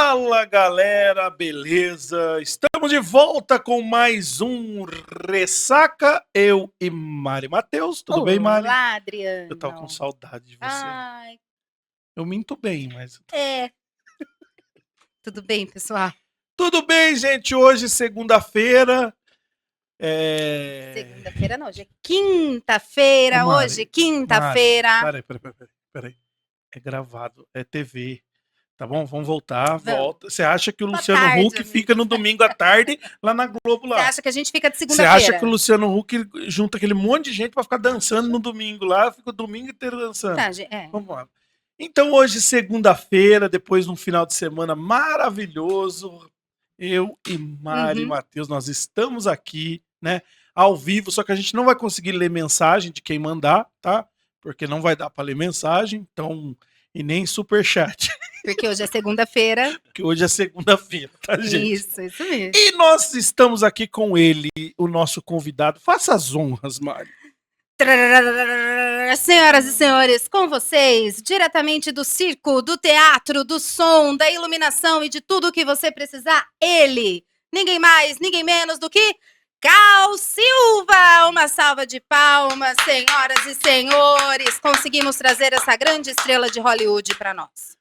Fala galera, beleza? Estamos de volta com mais um Ressaca, eu e Mari Matheus. Tudo bem, Mari? Olá, Adriano. Eu tava com saudade de você. Ai, Eu minto bem, mas... tudo bem, pessoal? Tudo bem, gente, hoje segunda-feira. Segunda-feira não, hoje é quinta-feira, Ô, Mari, hoje, quinta-feira. Peraí. É gravado, é TV. Tá bom? Vamos voltar, Vamos. volta. Você acha que o Boa Luciano tarde, Huck amigo. fica no domingo à tarde lá na Globo Você lá? acha que a gente fica de Você segunda-feira? acha que o Luciano Huck junta aquele monte de gente pra ficar dançando no domingo lá, fica o domingo inteiro dançando? Tá, Vamos lá. Então hoje, segunda-feira, depois de um final de semana maravilhoso, eu e Mari Matheus, nós estamos aqui, né, ao vivo, só que a gente não vai conseguir ler mensagem de quem mandar, tá? Porque não vai dar pra ler mensagem, então... E nem superchat. Porque hoje é segunda-feira. Porque hoje é segunda-feira, tá, gente? Isso mesmo. E nós estamos aqui com ele, o nosso convidado. Faça as honras, Mari. Senhoras e senhores, com vocês, diretamente do circo, do teatro, do som, da iluminação e de tudo que você precisar, ele, ninguém mais, ninguém menos do que Cal Silva. Uma salva de palmas, senhoras e senhores. Conseguimos trazer essa grande estrela de Hollywood para nós.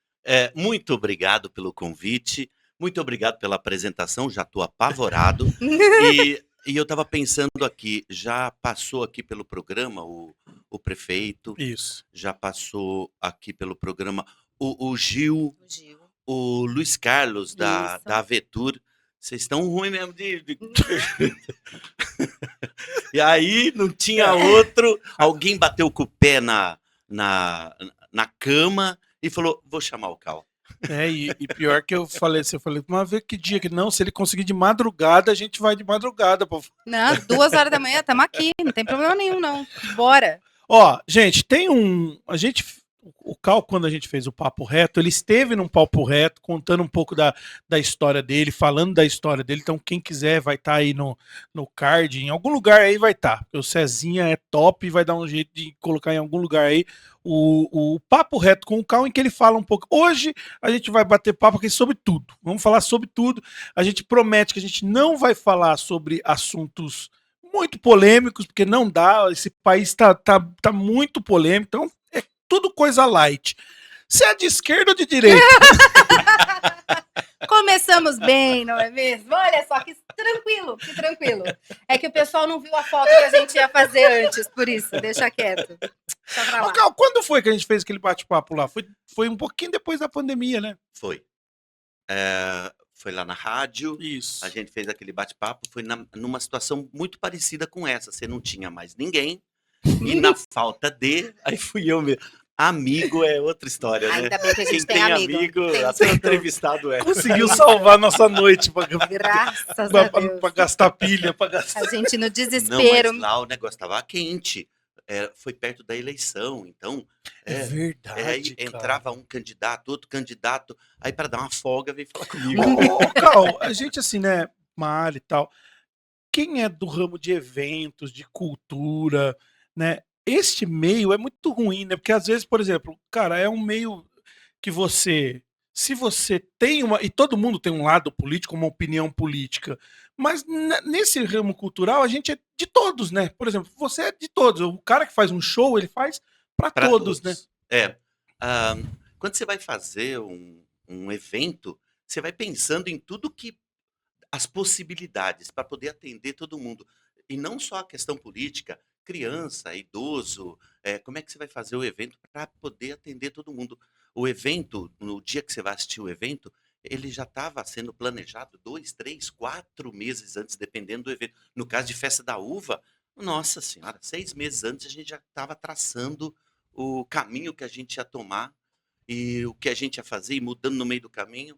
Muito obrigado pelo convite, muito obrigado pela apresentação, já estou apavorado. E eu estava pensando aqui, já passou aqui pelo programa o prefeito, Isso. já passou aqui pelo programa o Gil, o Luiz Carlos da Avetur. Vocês estão ruins mesmo de... E aí não tinha outro, alguém bateu com o pé na cama e falou, vou chamar o Cal. E pior que eu falei, mas vê que dia que não, se ele conseguir de madrugada, a gente vai de madrugada. Pô. Não, 2h da manhã, estamos aqui, não tem problema nenhum, não. Bora. Ó, gente, o Cal, quando a gente fez o Papo Reto, ele esteve num Papo Reto, contando um pouco da história dele, falando da história dele. Então, quem quiser vai estar aí no card, em algum lugar aí vai estar. Porque o Cezinha é top e vai dar um jeito de colocar em algum lugar aí o Papo Reto com o Cal, em que ele fala um pouco. Hoje a gente vai bater papo aqui sobre tudo. Vamos falar sobre tudo. A gente promete que a gente não vai falar sobre assuntos muito polêmicos, porque não dá. Esse país tá muito polêmico. Então, tudo coisa light. Você é de esquerda ou de direita? Começamos bem, não é mesmo? Olha só, que tranquilo. É que o pessoal não viu a foto que a gente ia fazer antes, por isso, deixa quieto. Ô, Cal, quando foi que a gente fez aquele bate-papo lá? Foi um pouquinho depois da pandemia, né? Foi. Foi lá na rádio, Isso. A gente fez aquele bate-papo, foi numa situação muito parecida com essa. Você não tinha mais ninguém, e na falta de, aí fui eu mesmo. Amigo é outra história, né? Ainda bem que a gente Quem tem amigo tem até entrevistado é. Conseguiu salvar nossa noite Graças a Deus. pra gastar pilha, pra gastar... A gente no desespero. Não, mas lá o negócio tava quente. Foi perto da eleição, então... É verdade, entrava um candidato, outro candidato, aí para dar uma folga veio falar comigo. Ô, Cal, a gente assim, né, Mari e tal, quem é do ramo de eventos, de cultura, né, este meio é muito ruim, né, porque às vezes, por exemplo, cara, é um meio que se você tem e todo mundo tem um lado político, uma opinião política, mas nesse ramo cultural a gente é de todos, né, por exemplo, você é de todos, o cara que faz um show, ele faz para todos, né. Quando você vai fazer um evento, você vai pensando em tudo as possibilidades para poder atender todo mundo. E não só a questão política, criança, idoso, como é que você vai fazer o evento para poder atender todo mundo? O evento, no dia que você vai assistir o evento, ele já estava sendo planejado 2, 3, 4 meses antes, dependendo do evento. No caso de Festa da Uva, nossa senhora, 6 meses antes a gente já estava traçando o caminho que a gente ia tomar e o que a gente ia fazer e mudando no meio do caminho,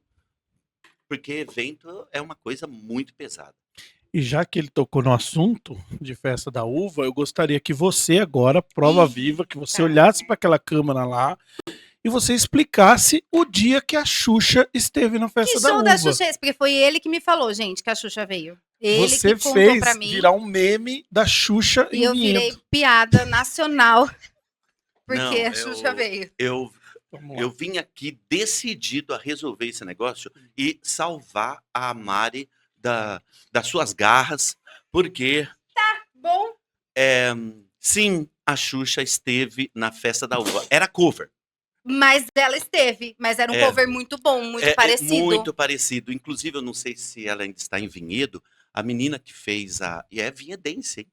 porque evento é uma coisa muito pesada. E já que ele tocou no assunto de Festa da Uva, eu gostaria que você agora, prova viva, que você olhasse para aquela câmera lá e você explicasse o dia que a Xuxa esteve na Festa da Uva. Que show da Xuxa é esse? Porque foi ele que me falou, gente, que a Xuxa veio. Ele você que contou fez pra mim, virar um meme da Xuxa e eu virei piada nacional porque Não, a Xuxa veio. Eu Vamos lá. Eu vim aqui decidido a resolver esse negócio e salvar a Mari das suas garras, porque Bom, sim, a Xuxa esteve na festa da uva. Era cover. mas ela esteve. Mas era um É. cover muito bom, muito É parecido. muito parecido. Inclusive, eu não sei se ela ainda está em Vinhedo. A menina que fez a. E é vinhedense, hein?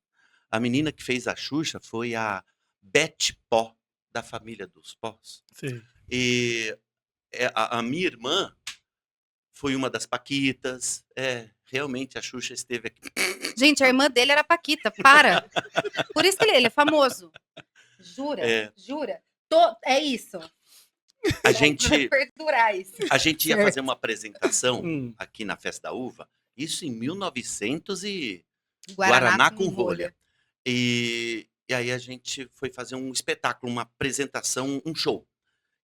A menina que fez a Xuxa foi a Beth Pó, da família dos Pós. Sim. E a minha irmã foi uma das Paquitas. Realmente a Xuxa esteve aqui. Gente, a irmã dele era Paquita, para. Por isso que ele é famoso. Jura? É. Jura? É isso. A Vai gente, perdurar isso. a gente ia Certo. fazer uma apresentação Hum. aqui na Festa da Uva, isso em 1900 e Guaraná com rolha. E aí a gente foi fazer um espetáculo, uma apresentação, um show,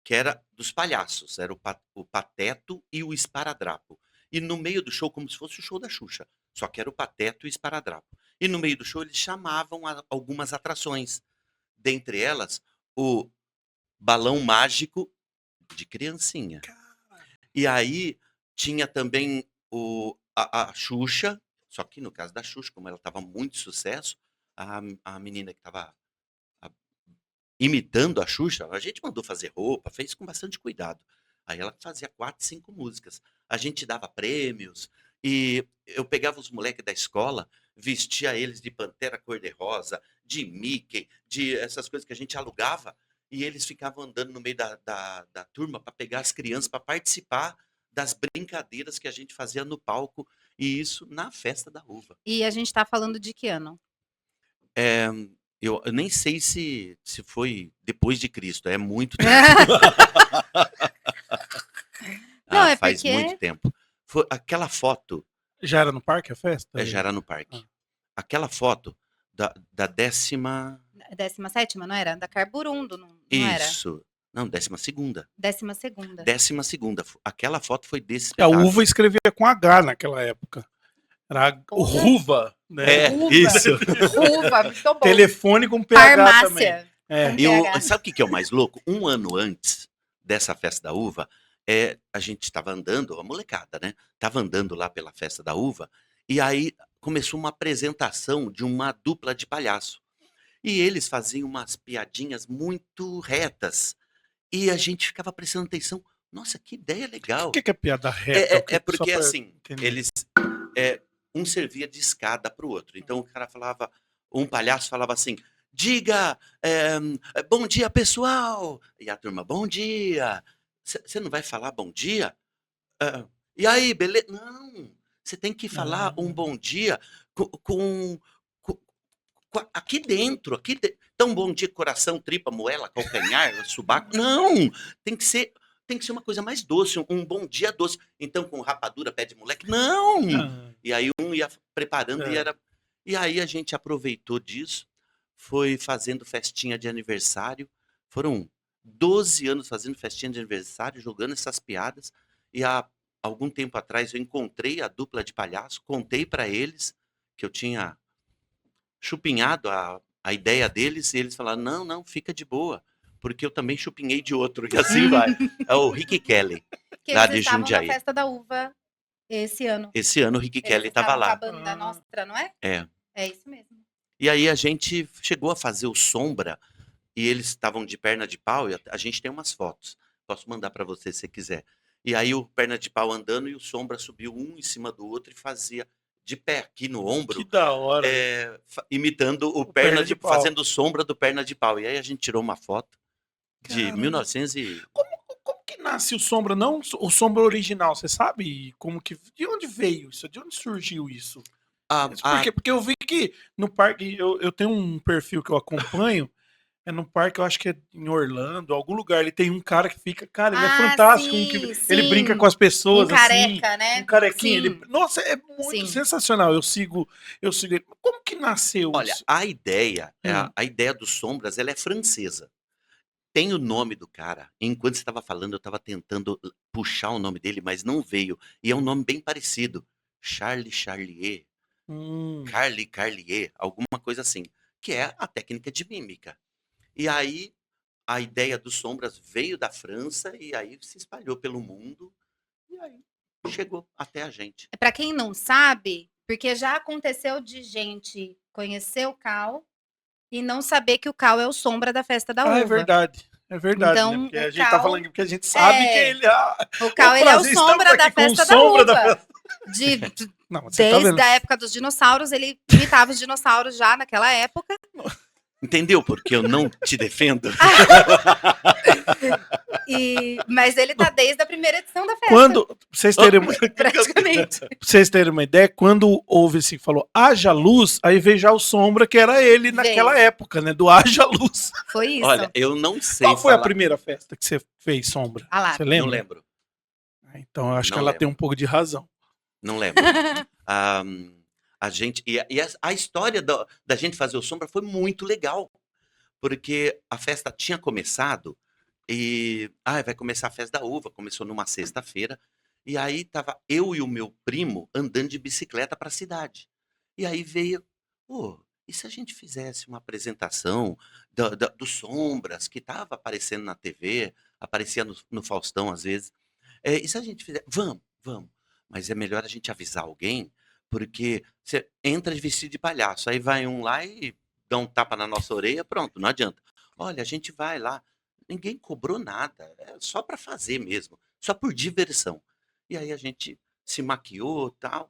que era dos palhaços. Era o Pateto e o Esparadrapo. E no meio do show, como se fosse o show da Xuxa, só que era o Pateto e o Esparadrapo. E no meio do show eles chamavam algumas atrações. Dentre elas, o balão mágico de criancinha. E aí tinha também a Xuxa, só que no caso da Xuxa, como ela estava muito sucesso, a menina que estava imitando a Xuxa, a gente mandou fazer roupa, fez com bastante cuidado. Aí ela fazia 4, 5 músicas. A gente dava prêmios e eu pegava os moleques da escola, vestia eles de Pantera Cor-de-Rosa, de Mickey, de essas coisas que a gente alugava, e eles ficavam andando no meio da turma para pegar as crianças, para participar das brincadeiras que a gente fazia no palco, e isso na Festa da Uva. E a gente tá falando de que ano? Eu nem sei se foi depois de Cristo, é muito tempo. Não, é Faz porque- muito tempo. Foi aquela foto, Já era no parque a festa? já era no parque. Aquela foto da 10ª. 17ª, não era? Da Carburundo, não era? Isso. Não, 12ª. 12ª. 12ª. Aquela foto foi desse A espetáculo. uva escrevia com H naquela época. Era o Porra. Ruva, né? Uva. Isso. Uva, muito bom. Telefone com PH também. Farmácia. É. PH. Sabe o que é o mais louco? Um ano antes dessa Festa da Uva, a gente estava andando, a molecada, né? Tava andando lá pela Festa da Uva, e aí começou uma apresentação de uma dupla de palhaço. E eles faziam umas piadinhas muito retas. E a gente ficava prestando atenção. Nossa, que ideia legal. O que é piada reta? O que- É só porque, pra assim, entender. eles. Um servia de escada para o outro. Então o cara falava, um palhaço falava assim: diga, bom dia, pessoal. E a turma, bom dia. Você não vai falar bom dia? E aí, beleza? Não. Você tem que falar um bom dia com aqui dentro. Então, bom dia, coração, tripa, moela, calcanhar, subaco. Não! Tem que ser uma coisa mais doce, um bom dia doce. Então, com rapadura, pé de moleque. Não! Ah, E aí um ia preparando É. e aí a gente aproveitou disso, foi fazendo festinha de aniversário. Foram 12 anos fazendo festinha de aniversário, jogando essas piadas. E há algum tempo atrás eu encontrei a dupla de palhaço, contei para eles que eu tinha chupinhado a ideia deles, e eles falaram: não, não, fica de boa, porque eu também chupinhei de outro, e assim vai. É o Rick Kelly. Que Lá eles de estavam Jundiaí. na Festa da Uva esse ano. Esse ano o Rick Eles Kelly estava estavam lá. com a banda Nostra, não é? É. É isso mesmo. E aí a gente chegou a fazer o Sombra, e eles estavam de perna de pau, e a gente tem umas fotos. Posso mandar para você se quiser. E aí o perna de pau andando e o Sombra subiu um em cima do outro e fazia de pé aqui no ombro, que da hora. imitando o perna de pau. fazendo sombra do perna de pau. E aí a gente tirou uma foto de Caramba. 1900 e... Como que nasce o Sombra? Não o Sombra original, você sabe de onde veio isso? De onde surgiu isso? Porque eu vi que no parque, eu tenho um perfil que eu acompanho, no parque, eu acho que é em Orlando, algum lugar, ele tem um cara que fica, cara, ele é fantástico, ele brinca com as pessoas, careca, assim, né? um carequinha, Sim. nossa, é muito Sim. sensacional, eu sigo ele. Como que nasceu Olha, isso? a ideia, Hum. a ideia dos Sombras, ela é francesa. Tem o nome do cara. Enquanto você estava falando, eu estava tentando puxar o nome dele, mas não veio. E é um nome bem parecido. Charlier, Carlier, alguma coisa assim. Que é a técnica de mímica. E aí, a ideia dos Sombras veio da França e aí se espalhou pelo mundo e aí chegou até a gente. Para quem não sabe, porque já aconteceu de gente conhecer o Cal e não saber que o Cal é o Sombra da festa da uva. É verdade. É verdade, né? Então, Porque a o gente tá Cal falando porque a gente sabe que ele o Cal, ele é o Sombra da festa da uva. Não, você tá vendo. Desde a época dos dinossauros, ele imitava os dinossauros já naquela época. Entendeu porque eu não te defendo? Mas ele tá desde a primeira edição da festa. Quando, pra vocês terem uma ideia, quando houve assim, falou haja luz, aí veio já o Sombra, que era ele naquela época, né? Do haja luz. Foi isso. Olha, eu não sei. Qual foi a primeira festa que você fez, Sombra? Você lembra? Não lembro. Então eu acho que ela tem um pouco de razão. Não lembro. A gente, a história da gente fazer o Sombra foi muito legal, porque a festa tinha começado e vai começar a festa da uva, começou numa sexta-feira, e aí tava eu e o meu primo andando de bicicleta para a cidade. E aí veio, e se a gente fizesse uma apresentação dos Sombras, que tava aparecendo na TV, aparecia no Faustão às vezes, e se a gente fizer, vamos, mas é melhor a gente avisar alguém, porque você entra de vestido de palhaço, aí vai um lá e dá um tapa na nossa orelha, pronto, não adianta. Olha, a gente vai lá, ninguém cobrou nada, é só para fazer mesmo, só por diversão. E aí a gente se maquiou, tal,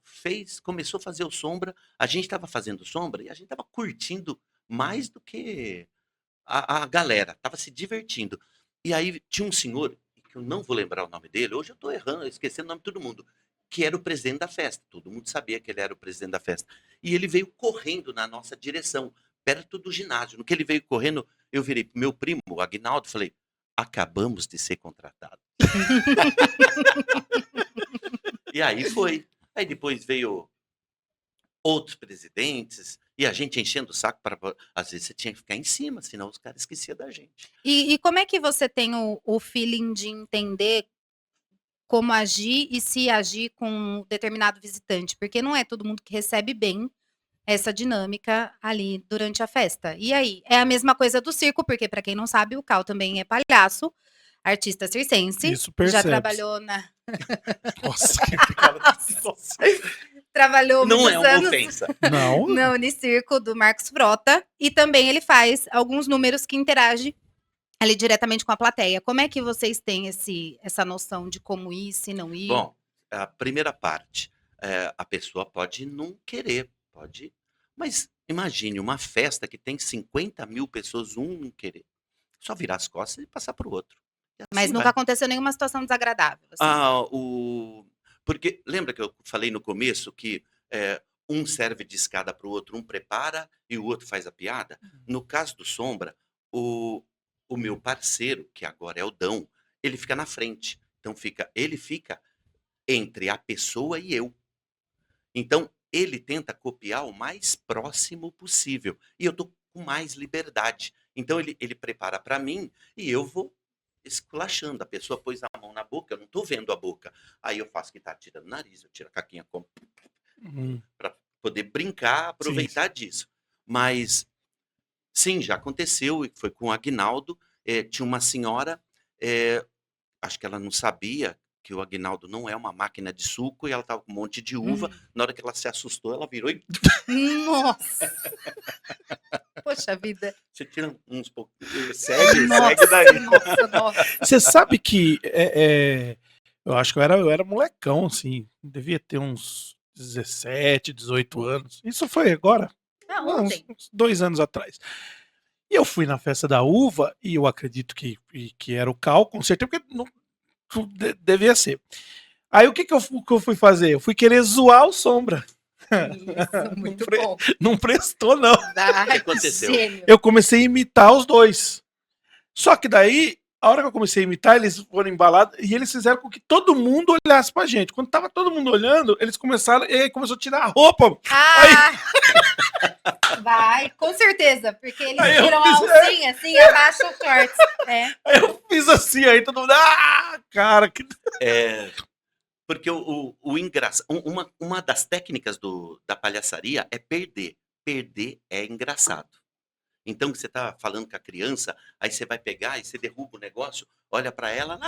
começou a fazer o Sombra, a gente estava fazendo Sombra e a gente estava curtindo mais do que a galera, estava se divertindo. E aí tinha um senhor, que eu não vou lembrar o nome dele, hoje eu estou errando, esquecendo o nome de todo mundo, que era o presidente da festa. Todo mundo sabia que ele era o presidente da festa. E ele veio correndo na nossa direção, perto do ginásio. No que ele veio correndo, eu virei pro meu primo, o Aguinaldo, falei, acabamos de ser contratados. E aí foi. Aí depois veio outros presidentes, e a gente enchendo o saco para. Às vezes você tinha que ficar em cima, senão os caras esqueciam da gente. E como é que você tem o feeling de entender como agir e se agir com um determinado visitante? Porque não é todo mundo que recebe bem essa dinâmica ali durante a festa. E aí, é a mesma coisa do circo, porque para quem não sabe, o Cal também é palhaço, artista circense. Isso percebe. Já trabalhou na... Nossa, que cara... Nossa. Trabalhou não muitos é uma anos ofensa. Não. no Unicirco do Marcos Frota. E também ele faz alguns números que interagem ali diretamente com a plateia. Como é que vocês têm essa noção de como ir, se não ir? Bom, a primeira parte, a pessoa pode não querer, pode... Mas imagine uma festa que tem 50 mil pessoas, um não querer. Só virar as costas e passar para o outro. E assim Mas nunca vai. aconteceu nenhuma situação desagradável. Assim. Porque lembra que eu falei no começo que um serve de escada para o outro, um prepara e o outro faz a piada? No caso do Sombra, o meu parceiro, que agora é o Dão, ele fica na frente. Então ele fica entre a pessoa e eu. Então ele tenta copiar o mais próximo possível. E eu tô com mais liberdade. Então ele prepara para mim e eu vou esculachando. A pessoa pôs a mão na boca, eu não tô vendo a boca. Aí eu faço que tá tirando o nariz, eu tiro a caquinha para poder brincar, aproveitar disso. Mas sim, já aconteceu, e foi com o Aguinaldo. Tinha uma senhora, acho que ela não sabia que o Aguinaldo não é uma máquina de suco, e ela tava com um monte de uva. Na hora que ela se assustou, ela virou e... Nossa! Poxa vida. Você tira uns pouquinhos, segue daí. Nossa. Você sabe que eu acho que eu era molecão, assim, devia ter uns 17, 18 anos. Isso foi agora? Ontem. Uns 2 anos atrás. E eu fui na festa da uva, e eu acredito que era o Cal, com certeza, porque não devia ser. Aí o que eu fui fazer? Eu fui querer zoar o Sombra. Isso, muito bom. Não prestou, não. O que aconteceu? Gênio. Eu comecei a imitar os dois. Só que daí, a hora que eu comecei a imitar, eles foram embalados e eles fizeram com que todo mundo olhasse pra gente. Quando tava todo mundo olhando, eles começaram, e aí começou a tirar a roupa. Vai, com certeza, porque eles Aí eu tiram a fiz- alcinha assim, abaixa o shorts. Aí eu fiz assim, aí todo mundo, cara, que... Porque o engraçado, uma das técnicas da palhaçaria é perder. Perder é engraçado. Então, você tá falando com a criança, aí você vai pegar e você derruba o negócio, olha para ela,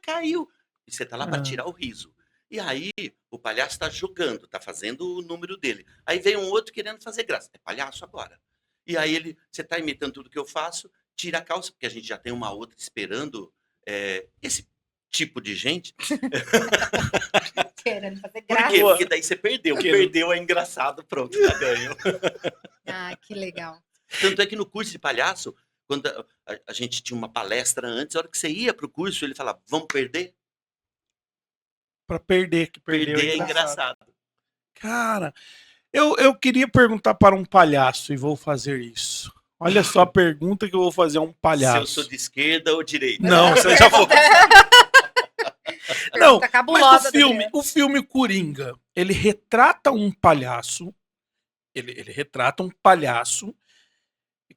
caiu. E você tá lá para Ah. tirar o riso. E aí, o palhaço tá jogando, tá fazendo o número dele. Aí vem um outro querendo fazer graça. É palhaço agora. E aí você tá imitando tudo que eu faço, tira a calça, porque a gente já tem uma outra esperando esse tipo de gente. Querendo fazer Por graça. quê? Porque daí você perdeu. Que- Perdeu é engraçado, pronto, tá ganho. Ah, que legal. Tanto é que no curso de palhaço, quando a gente tinha uma palestra antes, a hora que você ia pro curso, ele falava, vamos perder? Pra perder, que perdeu Perder é engraçado. engraçado. Cara, eu queria perguntar para um palhaço e vou fazer isso. Olha só a pergunta que eu vou fazer a um Se palhaço. eu sou de esquerda ou direita. Não, você já falou. Não, Pergunta cabulosa mas o filme Coringa, ele retrata um palhaço. Ele retrata um palhaço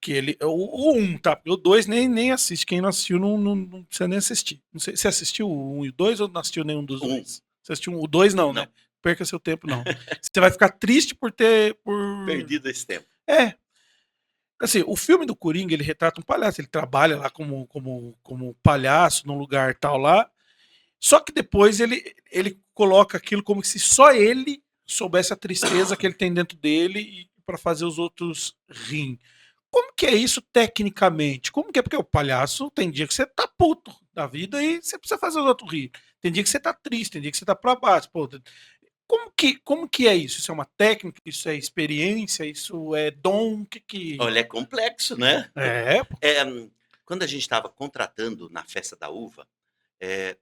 que ele. O 1, tá? O 2 nem assiste. Quem não assistiu não precisa nem assistir. Não sei, você assistiu o 1 e o 2 ou não assistiu nenhum dos dois? Você assistiu o 2, não, né? Perca seu tempo, não. Você vai ficar triste por ter. Perdido esse tempo. É. Assim, o filme do Coringa, ele retrata um palhaço. Ele trabalha lá como palhaço num lugar tal lá. Só que depois ele coloca aquilo como se só ele soubesse a tristeza que ele tem dentro dele e para fazer os outros rirem. Como que é isso tecnicamente? Como que é? Porque o palhaço tem dia que você tá puto da vida e você precisa fazer os outros rir. Tem dia que você tá triste, tem dia que você tá pra baixo. Pô, como que é isso? Isso é uma técnica? Isso é experiência? Isso é dom? Que... Olha, é complexo, né? É, Quando a gente estava contratando na Festa da Uva,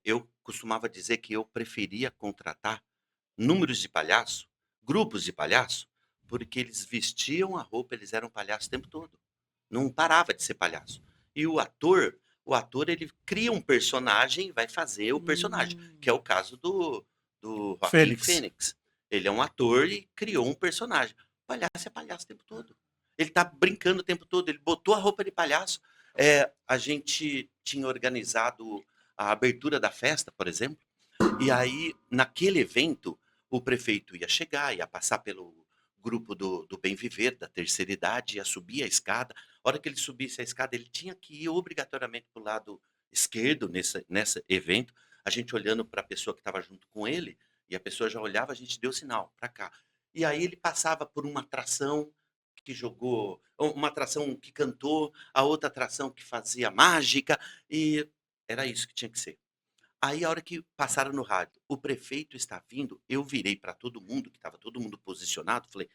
eu costumava dizer que eu preferia contratar números de palhaço, grupos de palhaço, porque eles vestiam a roupa, eles eram palhaço o tempo todo. Não parava de ser palhaço. E o ator ele cria um personagem e vai fazer o personagem, que é o caso do Joaquin Phoenix. Ele é um ator e criou um personagem. O palhaço é palhaço o tempo todo. Ele tá brincando o tempo todo, ele botou a roupa de palhaço. A gente tinha organizado a abertura da festa, por exemplo, e aí, naquele evento, o prefeito ia chegar, ia passar pelo grupo do Bem Viver, da terceira idade, ia subir a escada. A hora que ele subisse a escada, ele tinha que ir obrigatoriamente para o lado esquerdo nesse evento, a gente olhando para a pessoa que estava junto com ele, e a pessoa já olhava, a gente deu sinal para cá. E aí ele passava por uma atração que jogou, uma atração que cantou, a outra atração que fazia mágica, e era isso que tinha que ser. Aí, a hora que passaram no rádio, o prefeito está vindo, eu virei para todo mundo, que estava todo mundo posicionado, falei,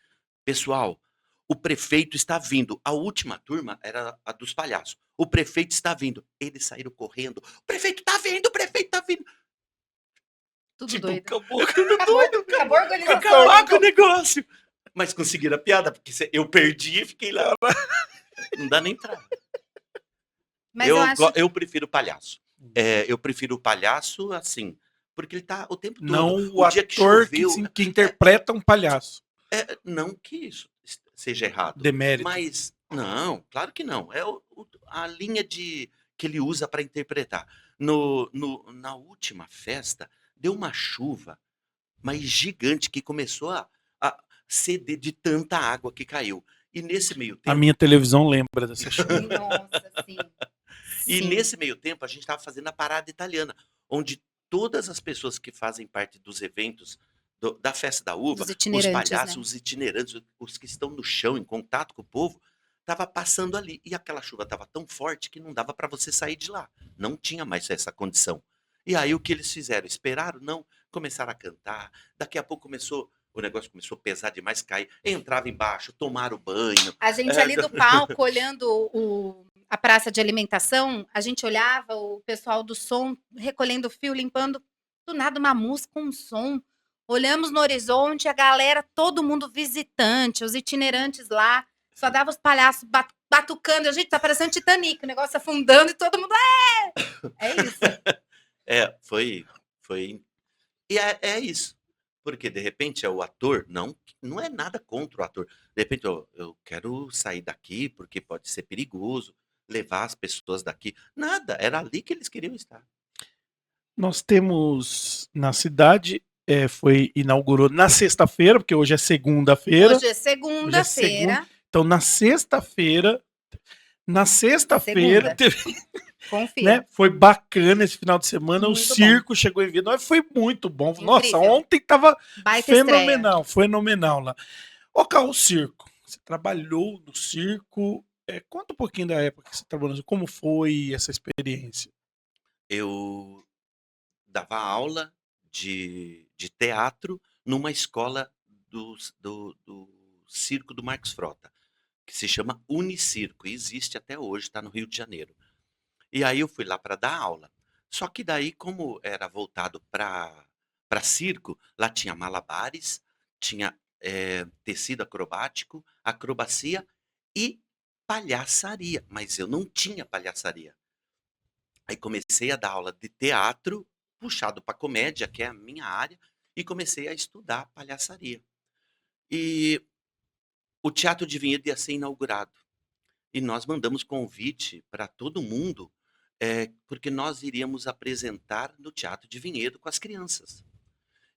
pessoal, o prefeito está vindo. A última turma era a dos palhaços. O prefeito está vindo. Eles saíram correndo. O prefeito está vindo, o prefeito está vindo. Tudo doido. Acabou tudo doido. Acabou a organização. Acabou com o negócio. Mas conseguiram a piada, porque eu perdi e fiquei lá. Não dá nem entrada. Mas eu acho... Eu prefiro palhaço. Eu prefiro o palhaço assim, porque ele tá o tempo todo. não o dia que ator choveu, que interpreta um palhaço. não que isso seja errado. Demérito. Mas, não, claro que não. É a linha que ele usa para interpretar. Na última festa, deu uma chuva, mas gigante, que começou a ceder de tanta água que caiu. E nesse meio tempo... A minha televisão lembra dessa chuva. Nossa, sim. E nesse meio tempo, a gente estava fazendo a parada italiana, onde todas as pessoas que fazem parte dos eventos da Festa da Uva, os palhaços, né? Os itinerantes, os que estão no chão, em contato com o povo, estava passando ali. E aquela chuva estava tão forte que não dava para você sair de lá. Não tinha mais essa condição. E aí o que eles fizeram? Esperaram? Não. Começaram a cantar. Daqui a pouco o negócio começou a pesar demais, cair. Entrava embaixo, tomaram banho. A gente ali do palco, olhando a praça de alimentação, a gente olhava o pessoal do som recolhendo o fio, limpando, do nada uma música, um som. Olhamos no horizonte, a galera, todo mundo visitante, os itinerantes lá, só dava os palhaços batucando. A gente tá parecendo Titanic, o negócio afundando e todo mundo... É isso. Foi... E é isso. Porque, de repente, o ator, não é nada contra o ator. De repente, eu quero sair daqui porque pode ser perigoso, levar as pessoas daqui. Nada, era ali que eles queriam estar. Nós temos na cidade, inaugurou na sexta-feira, porque hoje é segunda-feira. Hoje é segunda-feira. Então, na sexta-feira, Na sexta-feira, Confia. né, foi bacana esse final de semana, Muito o circo chegou em vida, foi muito bom. Nossa, Incrível. ontem tava Baita estreia. fenomenal lá. Ô, Cal, o circo, você trabalhou no circo, conta um pouquinho da época que você trabalhou, como foi essa experiência? Eu dava aula de teatro numa escola do circo do Marcos Frota, que se chama Unicirco, e existe até hoje, está no Rio de Janeiro. E aí eu fui lá para dar aula. Só que daí, como era voltado para circo, lá tinha malabares, tinha tecido acrobático, acrobacia e palhaçaria. Mas eu não tinha palhaçaria. Aí comecei a dar aula de teatro, puxado para comédia, que é a minha área, e comecei a estudar palhaçaria. E o Teatro de Vinhedo ia ser inaugurado. E nós mandamos convite para todo mundo, porque nós iríamos apresentar no Teatro de Vinhedo com as crianças.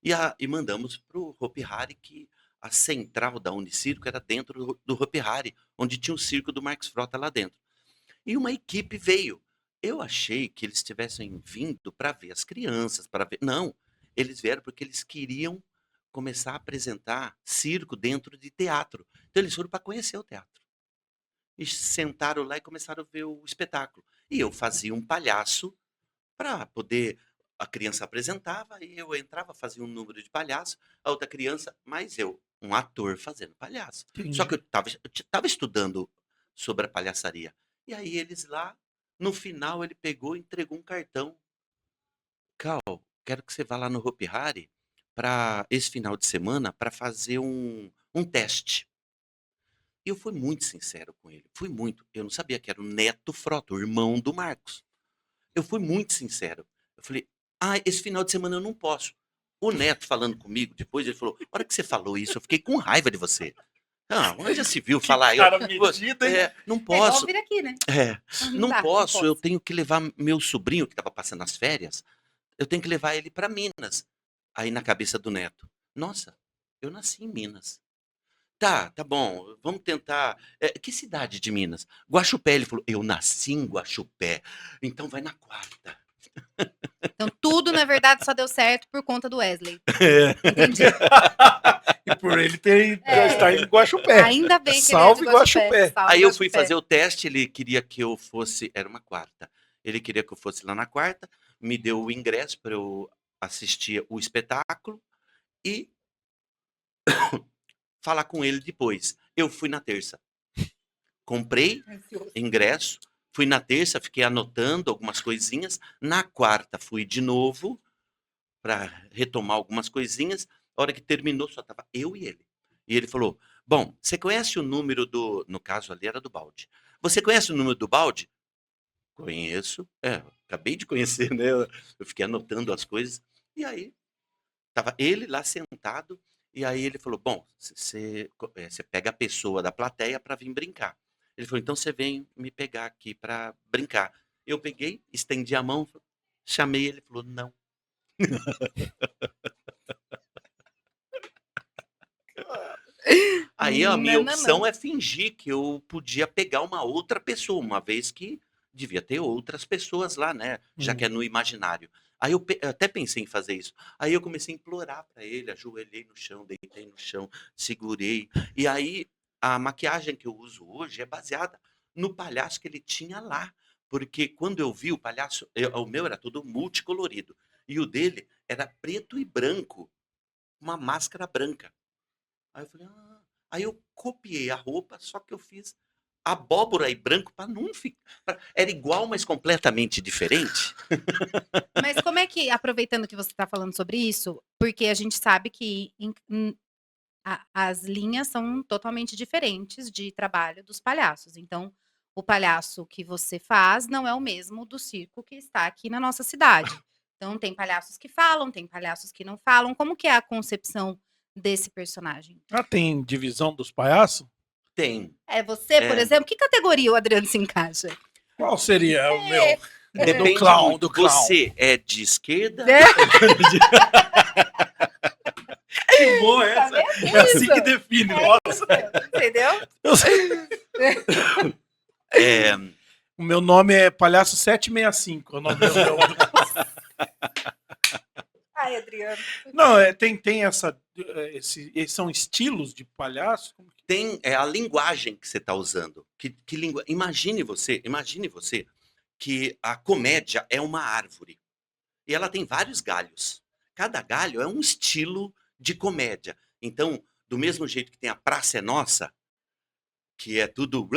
E mandamos para o Hopi Hari, que a central da Unicirco era dentro do Hopi Hari, onde tinha o circo do Marcos Frota lá dentro. E uma equipe veio. Eu achei que eles tivessem vindo para ver as crianças, para ver. Não, eles vieram porque eles queriam começar a apresentar circo dentro de teatro. Então eles foram para conhecer o teatro. E sentaram lá e começaram a ver o espetáculo. E eu fazia um palhaço para poder. A criança apresentava e eu entrava, fazia um número de palhaço, a outra criança, mas eu, um ator fazendo palhaço. Só que eu estava estudando sobre a palhaçaria. E aí eles lá, no final, ele pegou e entregou um cartão. Cal, quero que você vá lá no Hopi Hari para esse final de semana para fazer um teste. E eu fui muito sincero com ele. Fui muito. Eu não sabia que era o Neto Frota, o irmão do Marcos. Eu fui muito sincero. Eu falei, esse final de semana eu não posso. O Neto falando comigo depois, ele falou, a hora que você falou isso, eu fiquei com raiva de você. Onde já se viu falar? Cara medido, hein? Não É igual posso. vir aqui, né? Não dá, posso, eu tenho que levar meu sobrinho, que estava passando as férias, eu tenho que levar ele para Minas. Aí na cabeça do Neto, nossa, eu nasci em Minas. Tá bom, vamos tentar. Que cidade de Minas? Guaxupé. Ele falou, eu nasci em Guaxupé, então vai na quarta. Então tudo, na verdade, só deu certo por conta do Wesley. É. Entendi. E por ele já estar em Guaxupé. Ainda bem que Salve ele é de Guaxupé. Salve Aí eu fui Guaxupé. fazer o teste, ele queria que eu fosse. Era uma quarta. Ele queria que eu fosse lá na quarta, me deu o ingresso para eu assistir o espetáculo e falar com ele depois. Eu fui na terça. Comprei ingresso, fui na terça, fiquei anotando algumas coisinhas. Na quarta fui de novo para retomar algumas coisinhas. A hora que terminou só tava eu e ele. E ele falou: "Bom, você conhece o número do, no caso ali era do balde. Você conhece o número do balde?" Conheço. Acabei de conhecer, né? Eu fiquei anotando as coisas. E aí tava ele lá sentado e aí ele falou: "Bom, você pega a pessoa da plateia para vir brincar." Ele falou: "Então você vem me pegar aqui para brincar." Eu peguei, estendi a mão, chamei ele, falou: "Não." Aí a minha opção é fingir que eu podia pegar uma outra pessoa, uma vez que devia ter outras pessoas lá, né? Já que é no imaginário. Aí eu até pensei em fazer isso. Aí eu comecei a implorar para ele, ajoelhei no chão, deitei no chão, segurei. E aí a maquiagem que eu uso hoje é baseada no palhaço que ele tinha lá. Porque quando eu vi o palhaço, o meu era todo multicolorido. E o dele era preto e branco, uma máscara branca. Aí eu falei, Aí eu copiei a roupa, só que eu fiz abóbora e branco para não ficar. Era igual, mas completamente diferente. Mas como é que, aproveitando que você está falando sobre isso, porque a gente sabe que as linhas são totalmente diferentes de trabalho dos palhaços. Então, o palhaço que você faz não é o mesmo do circo que está aqui na nossa cidade. Então, tem palhaços que falam, tem palhaços que não falam. Como que é a concepção desse personagem? Tem divisão dos palhaços? Tem. Você, por exemplo, que categoria o Adriano se encaixa? Qual seria o meu? Depende do clown, muito. do clown. Você é de esquerda? Que boa essa. É assim que define, nossa. Entendeu? Eu sei. É, O meu nome é Palhaço 765. É o nome do meu... Ai, Adriano. Não, tem essa. Esses são estilos de palhaço? tem a linguagem que você está usando. Imagine você que a comédia é uma árvore. E ela tem vários galhos. Cada galho é um estilo de comédia. Então, do mesmo jeito que tem a Praça é Nossa, que é tudo...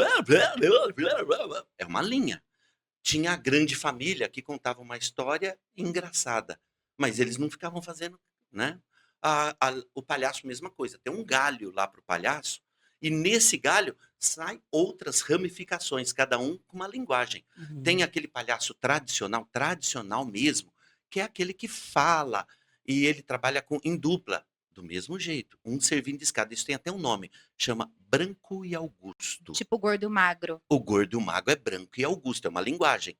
É uma linha. Tinha a Grande Família, que contava uma história engraçada. Mas eles não ficavam fazendo, né? O palhaço, mesma coisa. Tem um galho lá para o palhaço, e nesse galho saem outras ramificações, cada um com uma linguagem. Tem aquele palhaço tradicional mesmo, que é aquele que fala, e ele trabalha em dupla, do mesmo jeito, um servindo de escada. Isso tem até um nome, chama Branco e Augusto. Tipo gordo magro. O gordo e o magro é Branco e Augusto, é uma linguagem.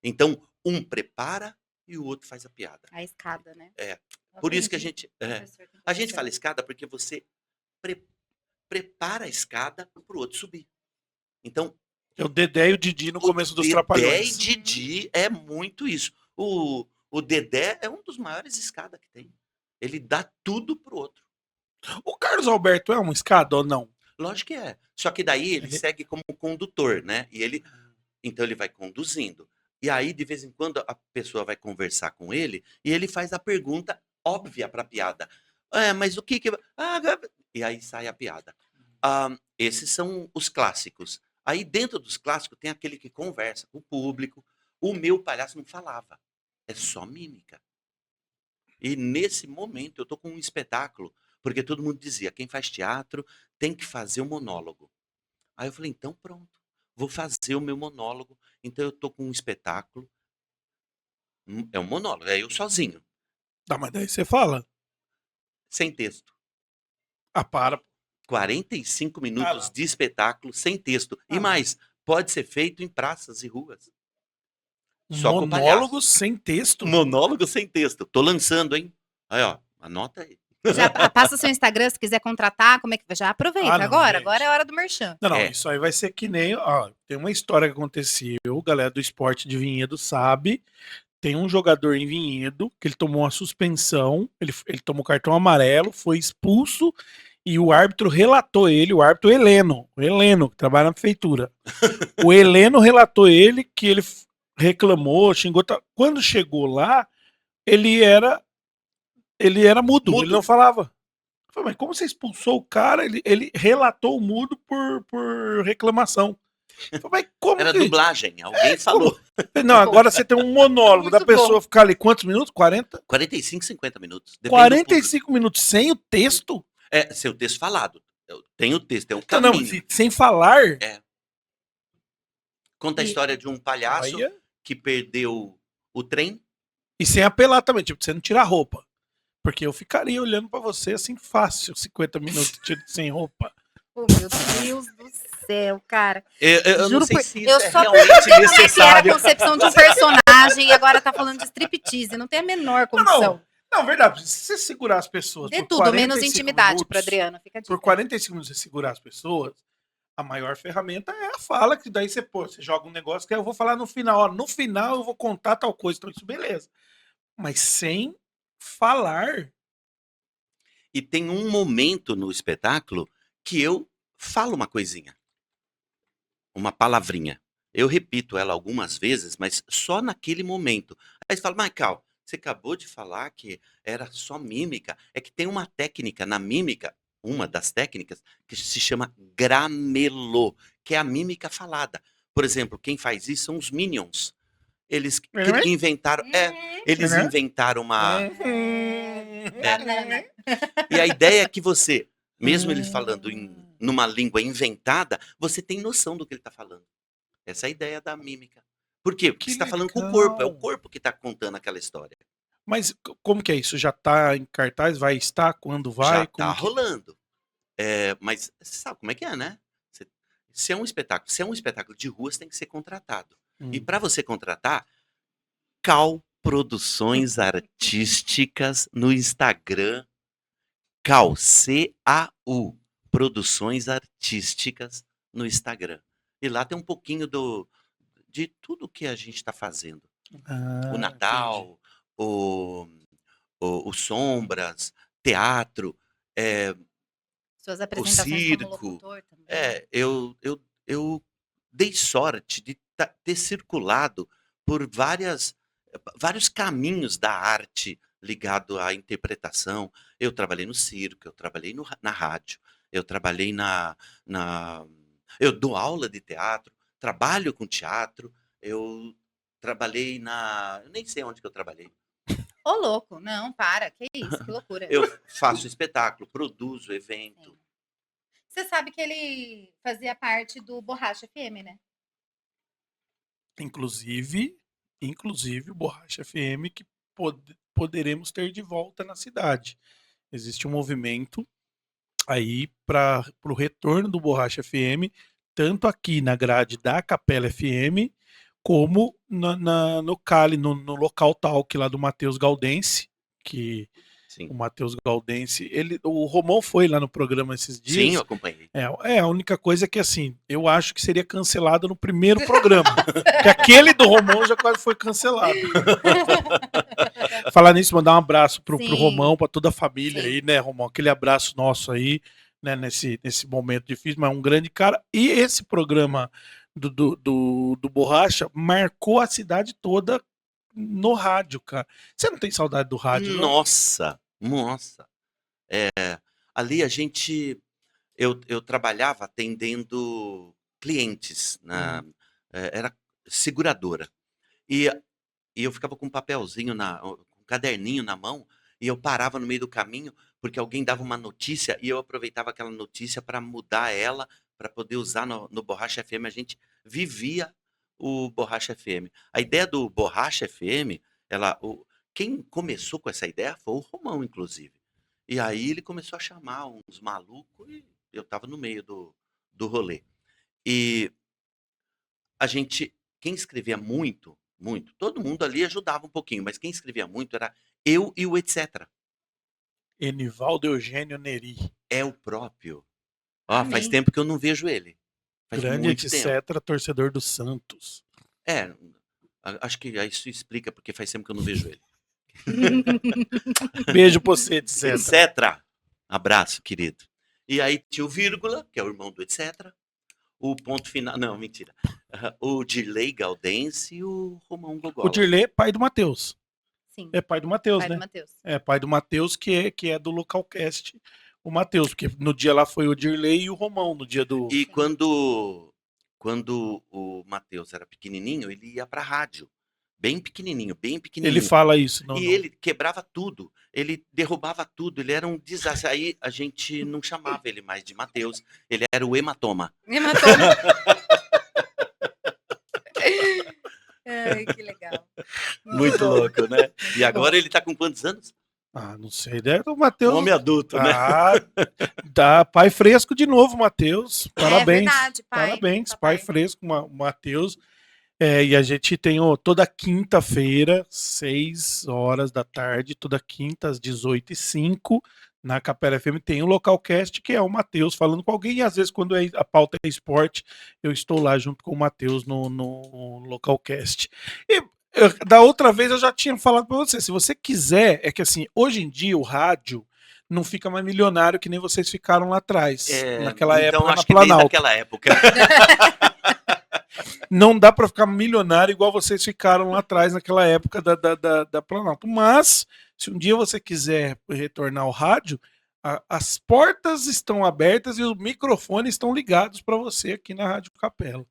Então, um prepara e o outro faz a piada. A escada, né? É. Por isso que a gente fala escada, porque você prepara a escada para o outro subir. Então, É o Dedé e o Didi no começo dos Dedé Trapalhões. e Didi é muito isso. O Dedé é um dos maiores escada que tem. Ele dá tudo pro outro. O Carlos Alberto é uma escada ou não? Lógico que é. Só que daí ele segue como condutor, né? Então ele vai conduzindo. E aí, de vez em quando, a pessoa vai conversar com ele e ele faz a pergunta óbvia para a piada. Mas o que que... E aí sai a piada. Esses são os clássicos. Aí, dentro dos clássicos, tem aquele que conversa com o público. O meu palhaço não falava. É só mímica. E nesse momento, eu tô com um espetáculo, porque todo mundo dizia, quem faz teatro tem que fazer um monólogo. Aí eu falei, então pronto, vou fazer o meu monólogo. Então eu tô com um espetáculo, é um monólogo, é eu sozinho, Tá, mas daí você fala. sem texto. Para. 45 minutos de espetáculo sem texto. E mais, pode ser feito em praças e ruas. Só com Monólogo palhaço. sem texto? Monólogo sem texto. Tô lançando, hein? Aí, ó, anota aí. Já passa seu Instagram, se quiser contratar, como é que já aproveita não, agora? gente. Agora é hora do merchan. Não, isso aí vai ser que nem... tem uma história que aconteceu, galera do esporte de Vinhedo sabe. Tem um jogador em Vinhedo que ele tomou uma suspensão, ele tomou cartão amarelo, foi expulso e o árbitro relatou ele, o árbitro Heleno, que trabalha na prefeitura. O Heleno relatou ele que ele reclamou, xingou. Quando chegou lá, ele era mudo, ele não falava. Eu falei, mas como você expulsou o cara? Ele relatou o mudo por reclamação. Eu falei, mas como Era dublagem, alguém falou. Não, agora você tem um monólogo da pessoa ficar ali quantos minutos? 40? 45, 50 minutos. 45 minutos sem o texto? Seu texto falado. Tem o texto, tem um Não, caminho. sem falar? Conta a história de um palhaço que perdeu o trem. E sem apelar também, tipo, você não tira a roupa. Porque eu ficaria olhando pra você assim fácil, 50 minutos sem roupa. Oh, meu Deus do céu, cara. Eu Juro não sei por... se eu isso só realmente era a necessário. concepção de um personagem e agora tá falando de striptease. Não tem a menor condição. Não, verdade. Se você segurar as pessoas De por tudo, 45 menos intimidade minutos, pro Adriano. Fica a dica. por 45 minutos você segurar as pessoas, a maior ferramenta é a fala, que daí você joga um negócio que eu vou falar no final. Ó, no final eu vou contar tal coisa. Então isso beleza. Mas sem falar... E tem um momento no espetáculo que eu falo uma coisinha. Uma palavrinha. Eu repito ela algumas vezes, mas só naquele momento. Aí você fala, Michael, você acabou de falar que era só mímica. É que tem uma técnica na mímica, uma das técnicas, que se chama gramelô, que é a mímica falada. Por exemplo, quem faz isso são os Minions. Eles inventaram... eles inventaram uma... E a ideia é que você, mesmo ele falando numa língua inventada, você tem noção do que ele está falando. Essa é a ideia da mímica. Por quê? Porque você está falando com o corpo. É o corpo que está contando aquela história. Mas como que é isso? Já está em cartaz? Vai estar? Quando vai? Já está rolando. Mas você sabe como é que é, né? Se é um espetáculo de rua, você tem que ser contratado. E para você contratar, Cal Produções Artísticas no Instagram. Cal, C-A-U, Produções Artísticas no Instagram. E lá tem um pouquinho de tudo que a gente está fazendo. O Entendi. Natal, o, o Sombras, teatro, Suas o apresentações como circo. locutor também. Eu dei sorte de ter circulado por vários caminhos da arte ligado à interpretação. Eu trabalhei no circo, eu trabalhei na rádio, eu trabalhei eu dou aula de teatro, trabalho com teatro, eu trabalhei eu nem sei onde que eu trabalhei. Ô, louco, não, para, que isso, que loucura. Eu faço espetáculo, produzo evento. Sim. Você sabe que ele fazia parte do Borracha FM, né? Inclusive o Borracha FM que poderemos ter de volta na cidade. Existe um movimento aí para o retorno do Borracha FM, tanto aqui na grade da Capela FM, como no Cali, no local talk lá do Matheus Galdense, que Sim. o Matheus Galdense, o Romão foi lá no programa esses Sim, dias. eu acompanhei. A única coisa é que, assim, eu acho que seria cancelado no primeiro programa. Porque aquele do Romão já quase foi cancelado. Falar nisso, mandar um abraço pro Sim. Romão, pra toda a família Sim. aí, né, Romão? Aquele abraço nosso aí, né, nesse momento difícil, mas um grande cara. E esse programa do Borracha marcou a cidade toda no rádio, cara. Você não tem saudade do rádio, não? Nossa. Ali eu trabalhava atendendo clientes, era seguradora. E eu ficava com um papelzinho, um caderninho na mão, e eu parava no meio do caminho, porque alguém dava uma notícia, e eu aproveitava aquela notícia para mudar ela, para poder usar no Borracha FM. A gente vivia o Borracha FM. A ideia do Borracha FM, quem começou com essa ideia foi o Romão, inclusive. E aí ele começou a chamar uns malucos, e eu estava no meio do rolê. E quem escrevia muito, todo mundo ali ajudava um pouquinho, mas quem escrevia muito era eu e o etc. Enivaldo Eugênio Neri. É o próprio. Faz Amém. tempo que eu não vejo ele. Faz Grande muito tempo. etc, torcedor do Santos. Acho que isso explica porque faz tempo que eu não vejo ele. Beijo pra você, etc. Etc. Abraço, querido. E aí tinha o vírgula, que é o irmão do etc. O ponto final. Não, mentira. O Dirley Galdense e o Romão Gogol. O Dirley é pai do Matheus. Sim. É pai do Matheus, Pai né? do Matheus. É pai do Matheus, que é do Localcast. O Matheus, porque no dia lá foi o Dirley e o Romão, no dia do. E quando o Matheus era pequenininho, ele ia pra rádio. Bem pequenininho, bem pequenininho. Ele fala isso. E ele quebrava tudo, ele derrubava tudo, ele era um desastre. Aí a gente não chamava ele mais de Matheus, ele era o hematoma. Hematoma. Ai, que legal. Muito louco, né? E agora ele tá com quantos anos? Ah, não sei. O Matheus. Homem adulto, né? Tá pai fresco de novo, Matheus. Parabéns. É verdade, pai. Parabéns, Papai. pai fresco, Matheus. E a gente tem toda quinta-feira, 6 horas da tarde, toda quinta às 18h05, na Capela FM tem um Localcast, que é o Matheus falando com alguém, e às vezes quando a pauta é esporte, eu estou lá junto com o Matheus no Localcast. E da outra vez eu já tinha falado para você, se você quiser, é que assim, hoje em dia o rádio não fica mais milionário que nem vocês ficaram lá atrás, naquela então época acho na que desde Planalto. aquela época. Não dá para ficar milionário igual vocês ficaram lá atrás naquela época da Planalto. Mas, se um dia você quiser retornar ao rádio, as portas estão abertas e os microfones estão ligados para você aqui na Rádio Capela.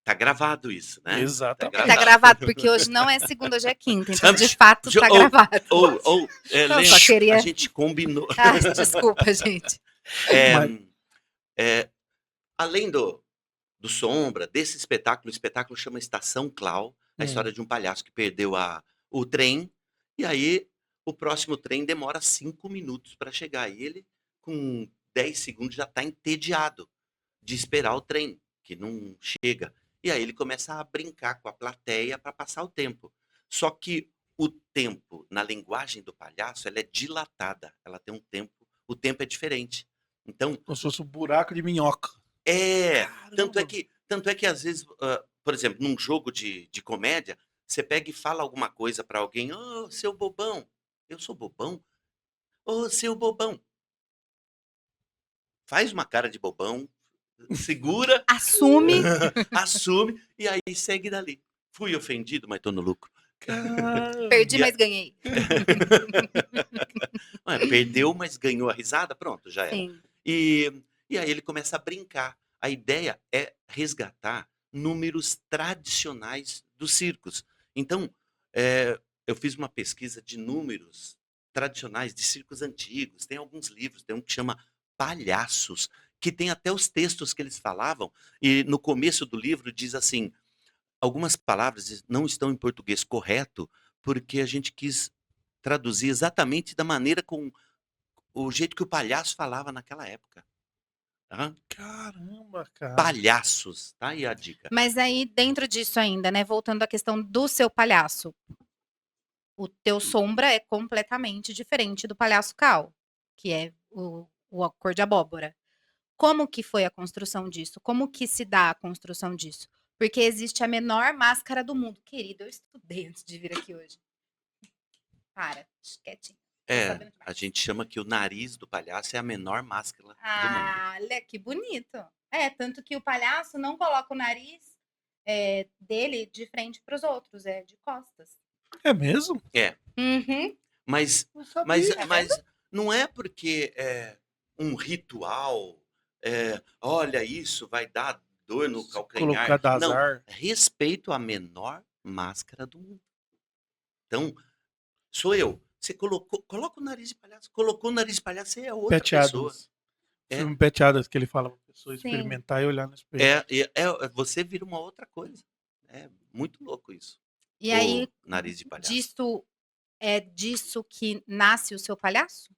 Tá gravado isso, né? Exatamente. Tá gravado, porque hoje não é segunda, hoje é quinta. Então, de fato, tá gravado. Lembra, só queria- a gente combinou. Ah, desculpa, gente. Além do Sombra, desse espetáculo, o espetáculo chama Estação Clau, a história de um palhaço que perdeu o trem, e aí o próximo trem demora 5 minutos para chegar, e ele, com 10 segundos, já está entediado de esperar o trem, que não chega. E aí ele começa a brincar com a plateia para passar o tempo. Só que o tempo, na linguagem do palhaço, ela é dilatada, ela tem um tempo, o tempo é diferente. Então, Como se fosse um buraco de minhoca. tanto Tanto é que às vezes, por exemplo, num jogo de comédia, você pega e fala alguma coisa pra alguém: "Ô, seu bobão". "Eu sou bobão?". "Ô, seu bobão". Faz uma cara de bobão, segura, Assume. assume e aí segue dali. Fui ofendido, mas tô no lucro. Perdi, E a mas ganhei. perdeu, mas ganhou a risada, pronto, já era. Sim. E aí ele começa a brincar. A ideia é resgatar números tradicionais dos circos. Então, eu fiz uma pesquisa de números tradicionais de circos antigos. Tem alguns livros, tem um que chama Palhaços, que tem até os textos que eles falavam. E no começo do livro diz assim: algumas palavras não estão em português correto porque a gente quis traduzir exatamente da maneira com o jeito que o palhaço falava naquela época. Tá? Caramba, cara. Palhaços, tá aí a dica. Mas aí, dentro disso ainda, né, voltando à questão do seu palhaço, o teu Sombra é completamente diferente do palhaço Cal, que é a cor de abóbora. Como que foi a construção disso? Como que se dá a construção disso? Porque existe a menor máscara do mundo. Querido, eu estudei antes de vir aqui hoje. Para, quietinho. Tô sabendo A demais. gente chama que o nariz do palhaço é a menor máscara do mundo. Ah, olha que bonito. Tanto que o palhaço não coloca o nariz dele de frente para os outros, é de costas. É mesmo? É, Uhum. mas, Não mas, sabia. Tá mas não é porque é um ritual, olha, isso vai dar dor no Se calcanhar. colocar dar Não, azar. respeito a menor máscara do mundo. Então, sou eu. Você coloca o nariz de palhaço. Colocou o nariz de palhaço, você é outra Pet pessoa. Adams. É, Filme Pet Adams que ele fala pra pessoa Sim. experimentar e olhar no espelho. você vira uma outra coisa. É muito louco isso. E O aí, nariz de palhaço. disso que nasce o seu palhaço?